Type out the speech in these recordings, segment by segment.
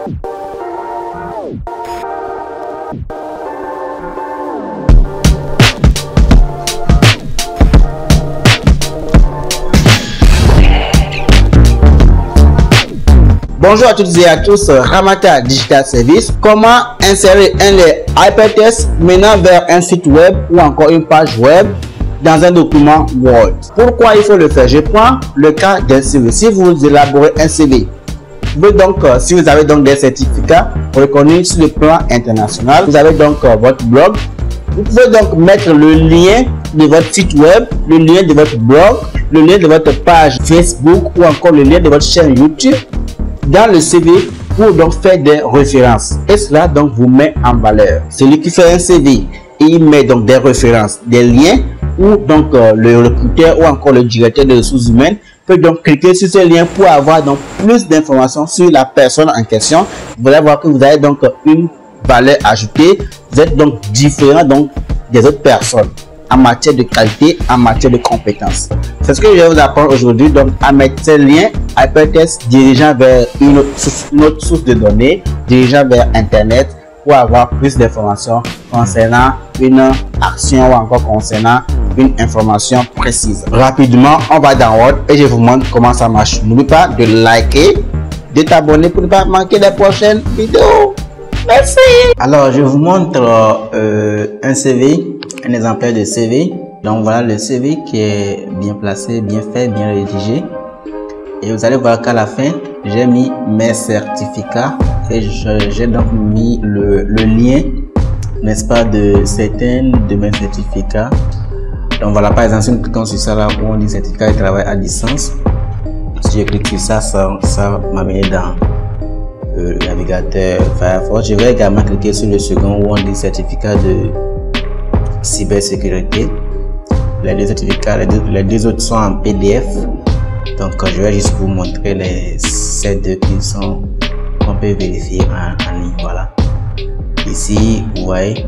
Bonjour à toutes et à tous, Ramata Digital Service. Comment insérer un hypertexte menant vers un site web ou encore une page web dans un document Word? Pourquoi il faut le faire? Je prends le cas d'un CV. Si vous élaborez un CV, vous pouvez donc, si vous avez donc des certificats reconnus sur le plan international, vous avez donc votre blog. Vous pouvez donc mettre le lien de votre site web, le lien de votre blog, le lien de votre page Facebook ou encore le lien de votre chaîne YouTube dans le CV pour donc faire des références, et cela donc vous met en valeur. Celui qui fait un CV et il met donc des références, des liens, ou donc le recruteur ou encore le directeur de ressources humaines peut donc cliquer sur ce lien pour avoir donc plus d'informations sur la personne en question. Vous allez voir que vous avez donc une valeur ajoutée, vous êtes donc différent donc des autres personnes en matière de qualité, en matière de compétences. C'est ce que je vais vous apprendre aujourd'hui, donc à mettre ces liens hypertexte dirigeant vers une autre source de données, dirigeant vers internet pour avoir plus d'informations concernant une action ou encore concernant une information précise. Rapidement, on va dans Word et je vous montre comment ça marche. N'oublie pas de liker, de t'abonner pour ne pas manquer les prochaines vidéos. Merci. Alors, je vous montre un CV, un exemplaire de CV. Donc voilà le CV qui est bien placé, bien fait, bien rédigé. Et vous allez voir qu'à la fin, j'ai mis mes certificats et j'ai donc mis le lien, n'est-ce pas, de certains de mes certificats. Donc voilà, par exemple, si nous cliquons sur ça là où on dit certificat de travail à distance, si je clique sur ça, ça m'amène dans le navigateur Firefox. Je vais également cliquer sur le second où on dit certificat de cybersécurité. Les deux certificats, les deux autres sont en PDF. Donc je vais juste vous montrer ces deux qui sont qu'on peut vérifier en ligne. Voilà. Ici, vous voyez,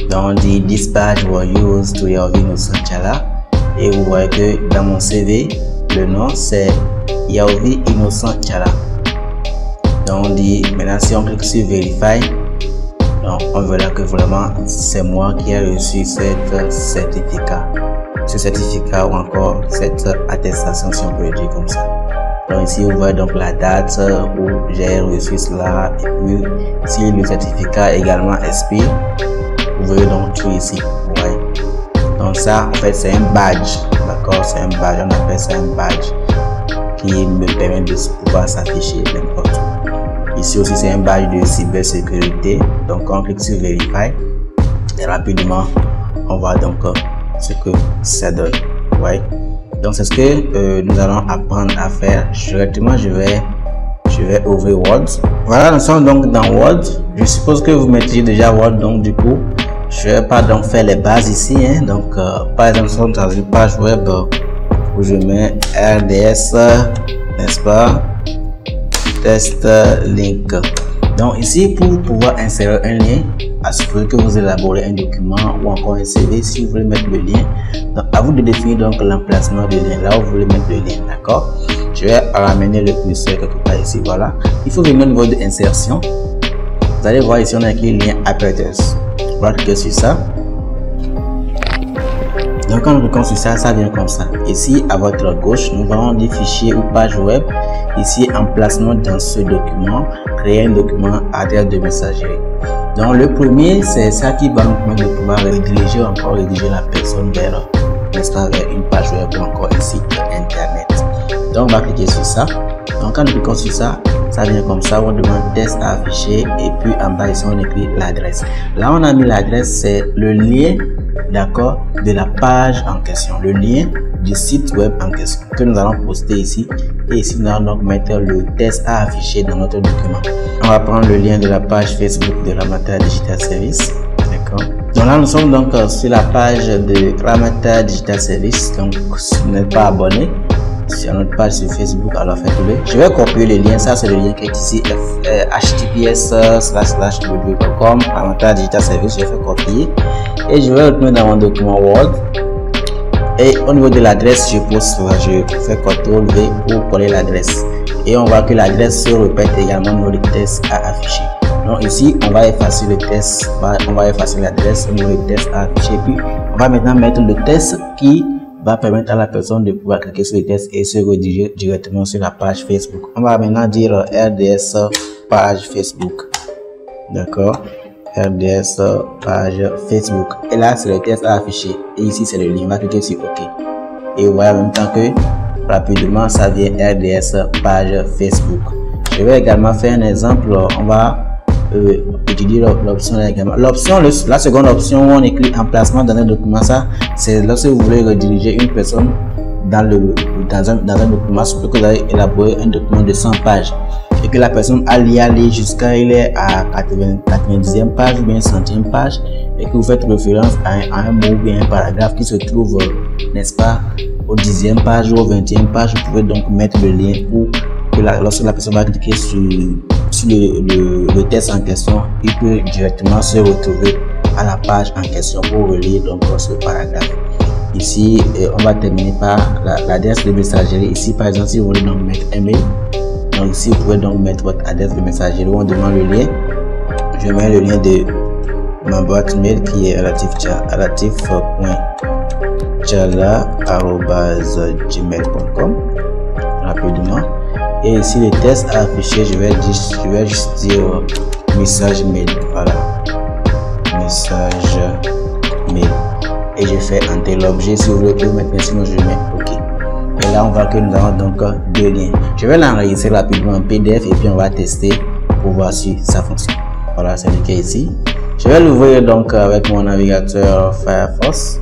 donc on dit this page was used to Yahoo Innocent Tchala. Et vous voyez que dans mon CV, le nom c'est Yahoo Innocent Tchala. Donc on dit maintenant si on clique sur Verify, donc on verra que vraiment c'est moi qui ai reçu cette certificat. Ce certificat ou encore cette attestation, si on peut le dire comme ça. Donc ici vous voyez donc la date où j'ai reçu cela, et puis si le certificat également expire, vous voyez donc tout ici, vous voyez. Donc ça en fait c'est un badge, d'accord, c'est un badge, on appelle ça un badge qui me permet de pouvoir s'afficher n'importe où. Ici aussi c'est un badge de cybersécurité, donc on clique sur Verify et rapidement on voit donc ce que ça donne. Ouais. Donc c'est ce que nous allons apprendre à faire. Directement je vais ouvrir Word. Voilà, nous sommes donc dans Word. Je suppose que vous maîtrisez déjà Word, donc du coup je vais pas donc faire les bases ici, hein. Donc par exemple nous sommes dans une page web où je mets RDS, n'est-ce pas, test link. Donc ici pour pouvoir insérer un lien, assurez que vous élaborez un document ou encore un CV. Si vous voulez mettre le lien, donc à vous de définir donc l'emplacement du lien, là où vous voulez mettre le lien, d'accord. Je vais ramener le curseur quelque part ici, voilà. Il faut venir au niveau de insertion. Vous allez voir ici on a écrit lien hypertexte. On va cliquer sur ça. Donc quand nous cliquons sur ça, ça vient comme ça. Ici à votre gauche, nous allons dire fichier ou page web. Ici emplacement dans ce document, créer un document, adresse de messagerie. Donc le premier c'est ça qui va nous permettre de pouvoir rediriger encore rédiger la personne vers, n'est-ce pas, vers une page web ou encore un site internet. Donc on va cliquer sur ça. Donc quand nous cliquons sur ça, ça vient comme ça, on demande test à afficher et puis en bas ici on écrit l'adresse. Là on a mis l'adresse, c'est le lien, d'accord, de la page en question, le lien du site web en question que nous allons poster ici. Et ici nous allons donc mettre le test à afficher dans notre document. On va prendre le lien de la page Facebook de Ramata Digital Service, d'accord. Donc là nous sommes donc sur la page de Ramata Digital Service. Donc si vous n'êtes pas abonné sur notre page sur Facebook, alors faites-le. Je vais copier le lien, ça c'est le lien qui est ici, https://www.com Ramata Digital Service. Je vais copier et je vais retourner dans mon document Word. Et au niveau de l'adresse, je pose, je fais CTRL V pour coller l'adresse. et on voit que l'adresse se répète également dans le test à afficher. Donc ici on va effacer le test, on va effacer l'adresse, le test à afficher, puis on va maintenant mettre le test qui va permettre à la personne de pouvoir cliquer sur le test et se rediriger directement sur la page Facebook. On va maintenant dire RDS page Facebook, d'accord, RDS page Facebook, et là c'est le test à afficher et ici c'est le lien. On va cliquer sur OK et vous voyez en même temps que rapidement ça vient RDS page Facebook. Je vais également faire un exemple. On va utiliser l'option également. L'option, la seconde option où on écrit emplacement dans un document, ça c'est lorsque vous voulez rediriger une personne dans un document, surtout que vous avez élaboré un document de 100 pages et que la personne a y aller jusqu'à il est à 90e page ou bien 100e page et que vous faites référence à un mot ou bien un paragraphe qui se trouve, n'est-ce pas, au 10e page ou au 20e page. Vous pouvez donc mettre le lien pour que lorsque la personne va cliquer sur le test en question, il peut directement se retrouver à la page en question pour relire donc ce paragraphe. Ici, on va terminer par l'adresse de messagerie. Ici, par exemple, si vous voulez donc mettre un mail, donc ici vous pouvez donc mettre votre adresse de messagerie. On demande le lien. Je mets le lien de ma boîte mail qui est relatif.chala@gmail.com rapidement. Et ici le test à afficher, je vais juste dire message mail, voilà, message mail, et je fais enter l'objet. Si vous voulez mettre, sinon je mets OK. Et là on voit que nous avons donc deux liens. Je vais l'enregistrer rapidement en PDF et puis on va tester pour voir si ça fonctionne. Voilà, c'est le cas ici. Je vais l'ouvrir donc avec mon navigateur Firefox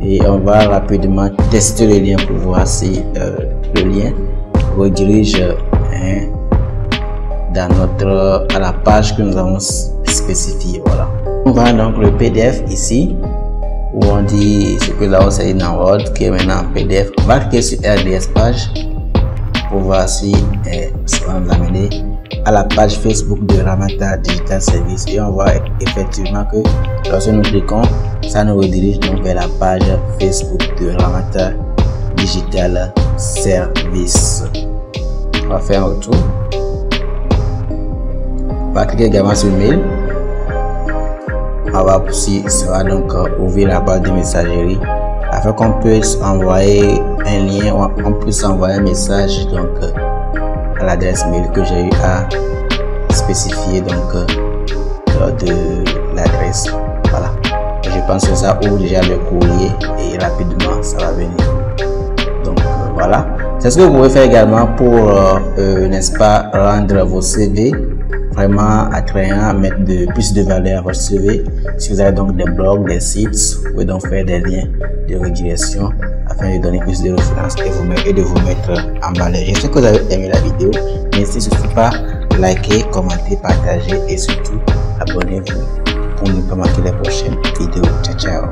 et on va rapidement tester le lien pour voir si le lien redirige à la page que nous avons spécifiée. Voilà. On va donc le PDF ici où on dit ce que là c'est dans Word qui est maintenant en PDF. On va cliquer sur RDS page pour voir si ça va nous amener à la page Facebook de Ramata Digital Service et on voit effectivement que lorsque nous cliquons, ça nous redirige donc vers la page Facebook de Ramata Digital Service. On va faire un retour. On va cliquer également sur mail. On va aussi, ça va donc ouvrir la barre de messagerie afin qu'on puisse envoyer un lien, on puisse envoyer un message donc à l'adresse mail que j'ai eu à spécifier donc de l'adresse. Voilà. Je pense que ça ouvre déjà le courrier et rapidement ça va venir. Donc voilà. C'est ce que vous pouvez faire également pour, n'est-ce pas, rendre vos CV vraiment attrayants, mettre plus de valeur à votre CV. Si vous avez donc des blogs, des sites, vous pouvez donc faire des liens de redirection afin de donner plus de références et de vous mettre en valeur. J'espère que vous avez aimé la vidéo. N'hésitez surtout pas à liker, commenter, partager et surtout abonnez-vous pour ne pas manquer les prochaines vidéos. Ciao, ciao.